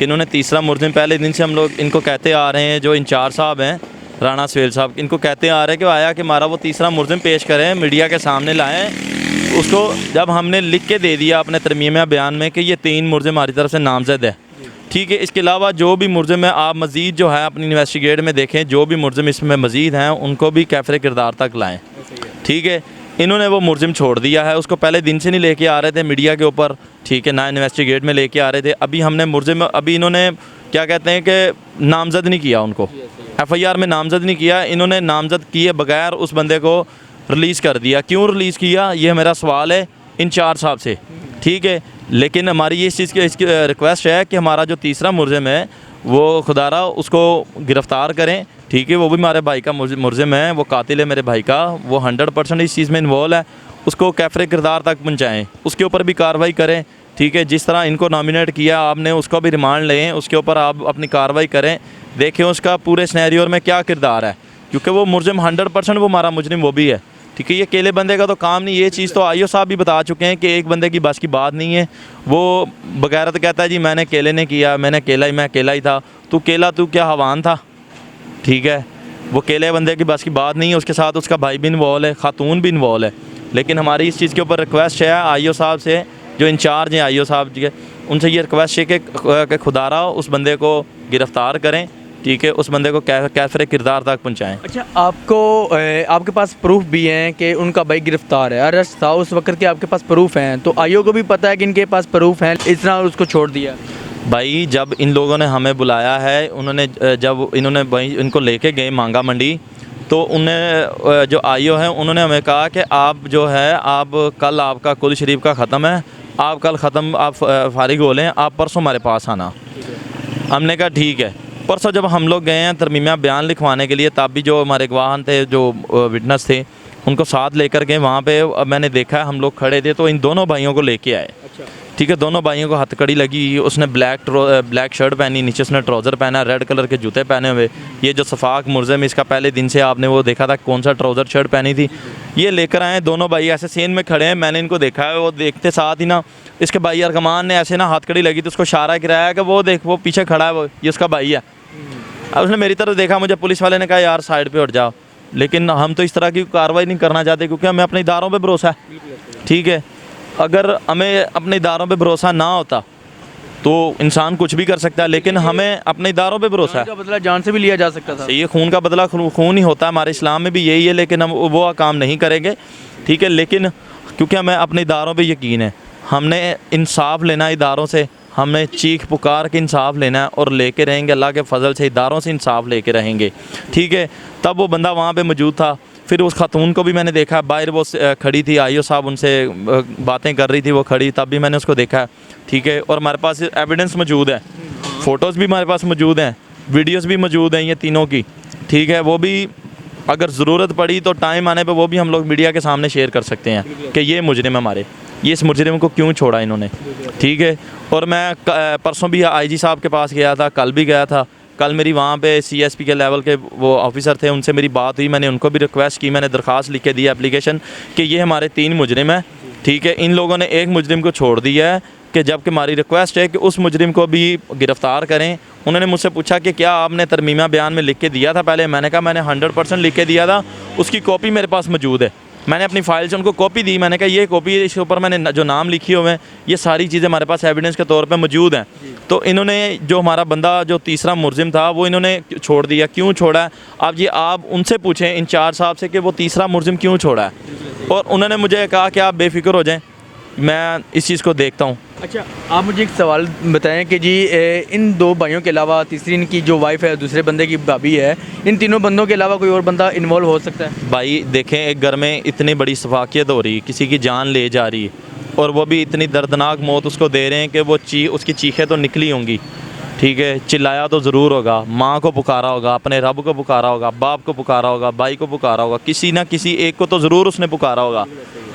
कि इन्होंने तीसरा मुलजिम, पहले दिन से हम लोग इनको कहते आ रहे हैं, जो इंचार्ज साहब हैं राणा सवेल साहब, इनको कहते आ रहे हैं कि आया कि हमारा वो तीसरा मुलजिम पेश करें, मीडिया के सामने लाएँ उसको। जब हमने लिख के दे दिया अपने तरमीम बयान में कि ये 3 मुलजिम हमारी तरफ से नामजद है, ठीक है, इसके अलावा जो भी मुलजिम है आप मज़ीद जो है अपनी इन्वेस्टिगेट में देखें, जो भी मुलजिम इसमें मज़ीद हैं उनको भी कैफरे किरदार तक लाएँ, ठीक है। इन्होंने वो मुलजिम छोड़ दिया है, उसको पहले दिन से नहीं लेके आ रहे थे मीडिया के ऊपर, ठीक है, ना इन्वेस्टिगेट में लेके आ रहे थे। अभी हमने मुलजिम, अभी इन्होंने क्या कहते हैं कि नामज़द नहीं किया, उनको FIR में नामज़द नहीं किया, इन्होंने नामज़द किए बगैर उस बंदे को रिलीज़ कर दिया। क्यों रिलीज़ किया, ये मेरा सवाल है इंचार्ज साहब से, ठीक है। लेकिन हमारी ये इस चीज़ की इसकी रिक्वेस्ट है कि हमारा जो तीसरा मुलजिम है वो खुदारा उसको गिरफ़्तार करें, ठीक है। वो भी हमारे भाई का मुलजिम है, वो कातिल है मेरे भाई का, वो 100% इस चीज़ में इन्वॉल्व है, उसको कैफरे किरदार तक पहुँचाएँ, उसके ऊपर भी कार्रवाई करें, ठीक है। जिस तरह इनको नॉमिनेट किया आपने, उसको भी रिमांड लें, उसके ऊपर आप अपनी कार्रवाई करें, देखें उसका पूरे सिनेरियो में क्या किरदार है, क्योंकि वो मुलजिम 100% वो हमारा मुजरिम वो भी है, ठीक है। ये अकेले बंदे का तो काम नहीं, ये चीज़ तो IO साहब भी बता चुके हैं कि एक बंदे की बस की बात नहीं है। वो बगैरत कहता है जी मैंने अकेले ने किया, मैं अकेला ही था। तू क्या हवान था, ठीक है। वो अकेले बंदे की बस की बात नहीं है, उसके साथ उसका भाई भी इन्वॉल्व है, खातून भी इन्वॉल्व है। लेकिन हमारी इस चीज़ के ऊपर रिक्वेस्ट है IO साहब से, जो इंचार्ज हैं IO साहब जी, उनसे ये रिक्वेस्ट है कि खुदारा उस बंदे को गिरफ़्तार करें, ठीक है, उस बंदे को कैफरे किरदार तक पहुँचाएँ। अच्छा, आपके पास प्रूफ भी हैं कि उनका भाई गिरफ्तार है, अरेस्ट था उस वक्त के, आपके पास प्रूफ हैं, तो IO को भी पता है कि इनके पास प्रूफ हैं, इस तरह उसको छोड़ दिया? भाई जब इन लोगों ने हमें बुलाया है, उन्होंने जब इन्होंने भाई इनको लेके गए मांगा मंडी, तो उन्हें जो IO है उन्होंने हमें कहा कि आप जो है आप कल आपका कुल शरीफ का ख़त्म है, आप कल ख़त्म आप फारिग हो लें, आप परसों हमारे पास आना। हमने कहा ठीक है। परसों जब हम लोग गए हैं तरमीम बयान लिखवाने के लिए, तब भी जो हमारे गवाह थे, जो विटनेस थे, उनको साथ लेकर गए। वहाँ पे मैंने देखा हम लोग खड़े थे तो इन दोनों भाइयों को लेके आए, ठीक है। दोनों भाइयों को हथकड़ी लगी, उसने ब्लैक शर्ट पहनी, नीचे उसने ट्राउज़र पहना, रेड कलर के जूते पहने हुए। ये जो सफ़ाक मुलज़िम, इसका पहले दिन से आपने वो देखा था कौन सा ट्राउज़र शर्ट पहनी थी, ये लेकर आए। दोनों भाई ऐसे सेन में खड़े हैं, मैंने इनको देखा है। वो देखते साथ ही ना इसके भाई अरकमान ने ऐसे ना हथकड़ी लगी तो उसको इशारा गिराया कि वो देख वो पीछे खड़ा है, वो ये उसका भाई है। अब उसने मेरी तरफ देखा, मुझे पुलिस वाले ने कहा यार साइड पे हट जाओ। लेकिन हम तो इस तरह की कार्रवाई नहीं करना चाहते, क्योंकि हमें अपने इदारों पे भरोसा है, ठीक है। अगर हमें अपने इदारों पे भरोसा ना होता तो इंसान कुछ भी कर सकता है, लेकिन हमें अपने इदारों पे भरोसा है। का बदला जान से भी लिया जा सकता था। ये खून का बदला खून ही होता है, हमारे इस्लाम में भी यही है, लेकिन हम वो काम नहीं करेंगे, ठीक है। लेकिन क्योंकि हमें अपने इदारों पे यकीन है, हमने इंसाफ लेना है इदारों से, हमें चीख पुकार के इंसाफ लेना है और लेके रहेंगे। अल्लाह के फजल से इदारों से इंसाफ लेके रहेंगे, ठीक है। तब वो बंदा वहाँ पे मौजूद था। फिर उस खातून को भी मैंने देखा, बाहर वो खड़ी थी, IO साहब उनसे बातें कर रही थी, वो खड़ी, तब भी मैंने उसको देखा, ठीक है। और हमारे पास एविडेंस मौजूद है, फ़ोटोज़ भी हमारे पास मौजूद हैं, वीडियोज़ भी मौजूद हैं ये तीनों की, ठीक है। वो भी अगर ज़रूरत पड़ी तो टाइम आने पे वो भी हम लोग मीडिया के सामने शेयर कर सकते हैं कि ये मुजरिम हमारे, ये इस मुजरिम को क्यों छोड़ा इन्होंने, ठीक है। और मैं परसों भी IG साहब के पास गया था, कल भी गया था। कल मेरी वहाँ पे CSP के लेवल के वो ऑफिसर थे, उनसे मेरी बात हुई, मैंने उनको भी रिक्वेस्ट की, मैंने दरख्वास्त लिख के दी एप्लीकेशन कि ये हमारे 3 मुजरिम हैं, ठीक है। इन लोगों ने एक मुजरिम को छोड़ दिया है, कि जबकि हमारी रिक्वेस्ट है कि उस मुजरिम को भी गिरफ़्तार करें। उन्होंने मुझसे पूछा कि क्या आपने तरमीमा बयान में लिख के दिया था पहले? मैंने कहा मैंने 100% लिख के दिया था, उसकी कॉपी मेरे पास मौजूद है। मैंने अपनी फ़ाइल से उनको कॉपी दी, मैंने कहा ये कॉपी, इसके ऊपर मैंने जो नाम लिखे हुए हैं, ये सारी चीज़ें हमारे पास एविडेंस के तौर पे मौजूद हैं। तो इन्होंने जो हमारा बंदा जो तीसरा मुलजिम था वो इन्होंने छोड़ दिया। क्यों छोड़ा है? अब ये आप उनसे पूछें इंचार्ज साहब से कि वो तीसरा मुलजिम क्यों छोड़ा है। और उन्होंने मुझे कहा कि आप बेफिक्र हो जाएँ, मैं इस चीज़ को देखता हूँ। अच्छा, आप मुझे एक सवाल बताएं कि जी इन 2 भाइयों के अलावा तीसरी इनकी जो वाइफ है, दूसरे बंदे की भाभी है, इन तीनों बंदों के अलावा कोई और बंदा इन्वॉल्व हो सकता है? भाई देखें, एक घर में इतनी बड़ी सफाकियत हो रही, किसी की जान ले जा रही, और वो भी इतनी दर्दनाक मौत उसको दे रहे हैं कि वो उसकी चीखें तो निकली होंगी, ठीक है। चिल्लाया तो ज़रूर होगा, माँ को पुकारा होगा, अपने रब को पुकारा होगा, बाप को पुकारा होगा, भाई को पुकारा होगा, किसी ना किसी एक को तो ज़रूर उसने पुकारा होगा।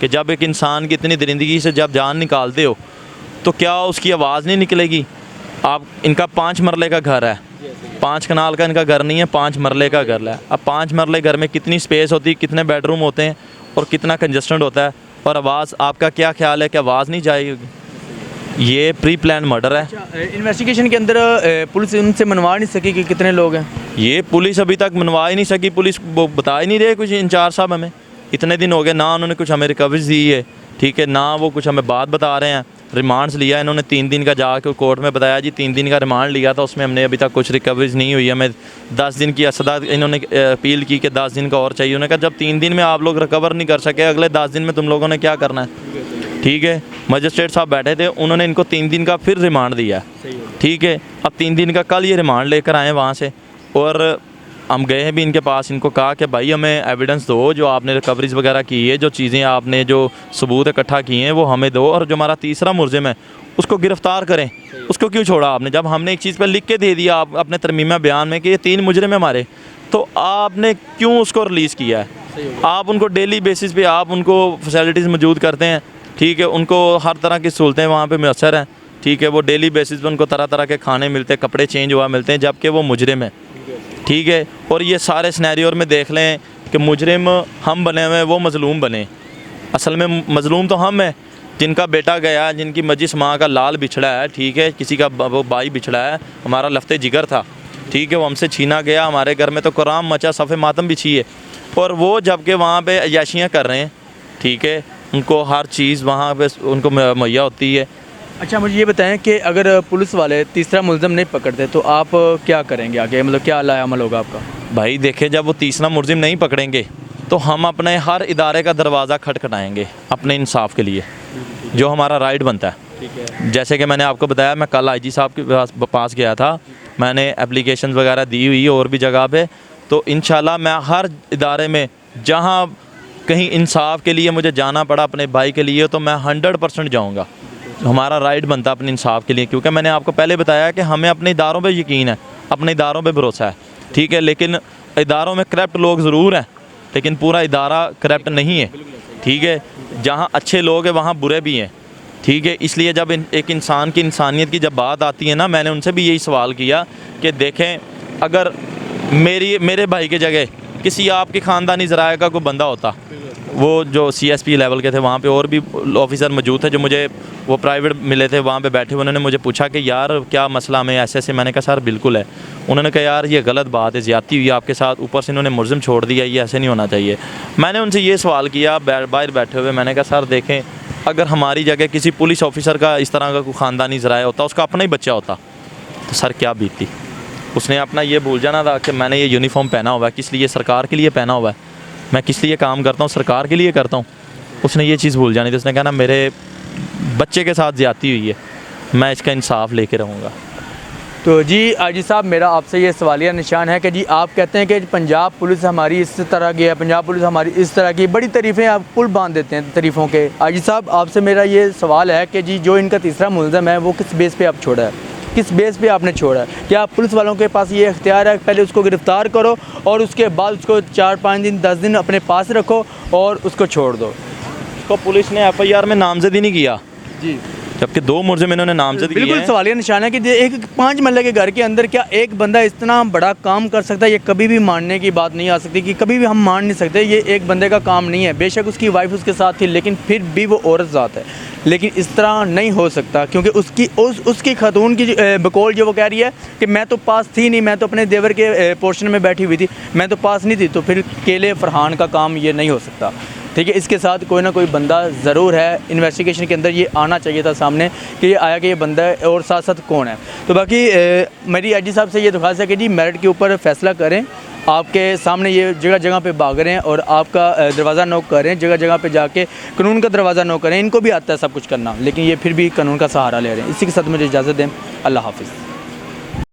कि जब एक इंसान की इतनी दरिंदगी से जब जान निकालते हो तो क्या उसकी आवाज़ नहीं निकलेगी? आप इनका 5 मरले का घर है, 5 कनाल का इनका घर नहीं है, 5 मरले का घर है। अब 5 मरले घर में कितनी स्पेस होती है, कितने बेडरूम होते हैं और कितना कंजस्टेंट होता है, और आवाज़, आपका क्या ख्याल है कि आवाज़ नहीं जाएगी? ये प्री प्लान मर्डर है। इन्वेस्टिगेशन के अंदर पुलिस उनसे मनवा नहीं सकी कि कितने लोग हैं? ये पुलिस अभी तक मनवा ही नहीं सकी, पुलिस वो बता ही नहीं रहे कुछ इंचार्ज साहब हमें। इतने दिन हो गए ना उन्होंने कुछ हमें रिकवरीज दी है, ठीक है, ना वो कुछ हमें बात बता रहे हैं। रिमांड्स लिया इन्होंने 3 दिन का, जाके कोर्ट में बताया जी 3 दिन का रिमांड लिया था, उसमें हमने अभी तक कुछ रिकवरीज नहीं हुई। हमें 10 दिन की असदा इन्होंने अपील की कि 10 दिन का और चाहिए। उन्होंने कहा जब 3 दिन में आप लोग रिकवर नहीं कर सके, अगले 10 दिन में तुम लोगों ने क्या करना है? ठीक है, मजिस्ट्रेट साहब बैठे थे, उन्होंने इनको 3 दिन का फिर रिमांड दिया। ठीक है, अब 3 दिन का कल ये रिमांड लेकर आए वहाँ से, और हम गए हैं भी इनके पास, इनको कहा कि भाई हमें एविडेंस दो, जो आपने रिकवरीज वगैरह की है, जो चीज़ें आपने जो सबूत इकट्ठा किए हैं वो हमें दो, और जो हमारा तीसरा मुलजिम है उसको गिरफ़्तार करें। उसको क्यों छोड़ा आपने? जब हमने एक चीज़ पर लिख के दे दिया आप अपने तरमीमा बयान में कि ये 3 मुजरिम है हमारे, तो आपने क्यों उसको रिलीज़ किया है? आप उनको डेली बेसिस पे आप उनको फैसिलिटीज़ मौजूद करते हैं, ठीक है, उनको हर तरह की सहूलतें वहाँ पे मैसर हैं, ठीक है, वो डेली बेसिस पे उनको तरह तरह के खाने मिलते हैं, कपड़े चेंज हुआ मिलते हैं, जबकि वो मुजरिम है। ठीक है, और ये सारे सिनेरियो में देख लें कि मुजरिम हम बने हुए हैं, वो मज़लूम बने। असल में मज़लूम तो हम हैं, जिनका बेटा गया, जिनकी मजिस माँ का लाल बिछड़ा है, ठीक है, किसी का वो भाई बिछड़ा है, हमारा लफ्ते जिगर था, ठीक है, वो हमसे छीना गया। हमारे घर में तो कुरान मचा, सफ़े मातम बिछी है, और वो जबकि वहाँ पे अयाशियाँ कर रहे हैं, ठीक है, उनको हर चीज़ वहाँ पे उनको मुहैया होती है। अच्छा, मुझे ये बताएं कि अगर पुलिस वाले तीसरा मुलज़िम नहीं पकड़ते तो आप क्या करेंगे आगे, मतलब क्या अमल होगा आपका? भाई देखें, जब वो तीसरा मुलजिम नहीं पकड़ेंगे तो हम अपने हर इदारे का दरवाज़ा खटखटाएंगे अपने इंसाफ के लिए, जो हमारा राइट बनता है। ठीक है, जैसे कि मैंने आपको बताया, मैं कल आईजी साहब के पास गया था, मैंने एप्लीकेशन वगैरह दी हुई है और भी जगह पे, तो इंशाल्लाह मैं हर इदारे में जहाँ कहीं इंसाफ के लिए मुझे जाना पड़ा अपने भाई के लिए, तो मैं 100% जाऊँगा। हमारा राइट बनता है अपने इंसाफ के लिए, क्योंकि मैंने आपको पहले बताया कि हमें अपने इदारों पे यकीन है, अपने इदारों पे भरोसा है, ठीक है, लेकिन इदारों में करप्ट लोग ज़रूर हैं, लेकिन पूरा इदारा करप्ट नहीं है, ठीक है, जहाँ अच्छे लोग हैं वहाँ बुरे भी हैं, ठीक है। इसलिए जब एक इंसान की इंसानियत की जब बात आती है ना, मैंने उनसे भी यही सवाल किया कि देखें, अगर मेरे भाई की जगह किसी आपके ख़ानदानी ज़राए का कोई बंदा होता, वो जो CSP लेवल के थे, वहाँ पे और भी ऑफिसर मौजूद थे जो मुझे वो प्राइवेट मिले थे, वहाँ पे बैठे हुए, उन्होंने मुझे पूछा कि यार क्या मसला में ऐसे ऐसे, मैंने कहा सर बिल्कुल है। उन्होंने कहा यार ये गलत बात है, ज़्यादती हुई आपके साथ, ऊपर से इन्होंने मुलजिम छोड़ दिया, ये ऐसे नहीं होना चाहिए। मैंने उनसे ये सवाल किया बाहर बैठे हुए, मैंने कहा सर देखें, अगर हमारी जगह किसी पुलिस ऑफिसर का इस तरह का कोई ख़ानदानी ज़राया होता, उसका अपना ही बच्चा होता, तो सर क्या बीतती। उसने अपना ये भूल जाना था कि मैंने ये यूनिफॉर्म पहना हुआ है, किस लिए? सरकार के लिए पहना हुआ है, मैं किस लिए काम करता हूँ, सरकार के लिए करता हूँ। उसने ये चीज़ भूल जानी थी। उसने कहा ना मेरे बच्चे के साथ ज़्यादती हुई है, मैं इसका इंसाफ लेके रहूँगा। तो जी आईजी साहब, मेरा आपसे ये सवालिया निशान है कि जी आप कहते हैं कि पंजाब पुलिस हमारी इस तरह की है, पंजाब पुलिस हमारी इस तरह की, बड़ी तारीफ़ें आप पुल बांध देते हैं तारीफ़ों के। आईजी साहब, आपसे मेरा ये सवाल है कि जी जो इनका तीसरा मुलज़िम है वो किस बेस पे आप छोड़ा है, किस बेस पे आपने छोड़ा है? क्या पुलिस वालों के पास ये इख्तियार है पहले उसको गिरफ़्तार करो और उसके बाद उसको 4-5 दिन 10 दिन अपने पास रखो और उसको छोड़ दो? तो पुलिस ने FIR में नामजद ही नहीं किया जी, जबकि 2 मुलजिम इन्होंने नामजद किए बिल्कुल हैं। सवालिया निशान है कि एक 5 महल्ले के घर के अंदर क्या एक बंदा इतना बड़ा काम कर सकता है? ये कभी भी मानने की बात नहीं आ सकती, कि कभी भी हम मान नहीं सकते ये एक बंदे का काम नहीं है। बेशक उसकी वाइफ उसके साथ थी, लेकिन फिर भी वो औरत ज़ात है, लेकिन इस तरह नहीं हो सकता, क्योंकि उसकी खातून की बकौल जो वो कह रही है कि मैं तो पास थी नहीं, मैं तो अपने देवर के पोर्शन में बैठी हुई थी, मैं तो पास नहीं थी, तो फिर केले फरहान का काम ये नहीं हो सकता। ठीक है, इसके साथ कोई ना कोई बंदा ज़रूर है, इन्वेस्टिगेशन के अंदर ये आना चाहिए था सामने कि ये आया कि ये बंदा है और साथ साथ कौन है। तो बाकी मेरी आईजी साहब से ये दरख्वास्त है कि जी मेरिट के ऊपर फ़ैसला करें। आपके सामने ये जगह जगह पे भाग रहे हैं और आपका दरवाज़ा नॉक कर रहे हैं, जगह जगह पे जाके कानून का दरवाज़ा नॉक करें। इनको भी आता है सब कुछ करना, लेकिन ये फिर भी कानून का सहारा ले रहे हैं। इसी के साथ मुझे इजाज़त दें। अल्लाह हाफ़िज़।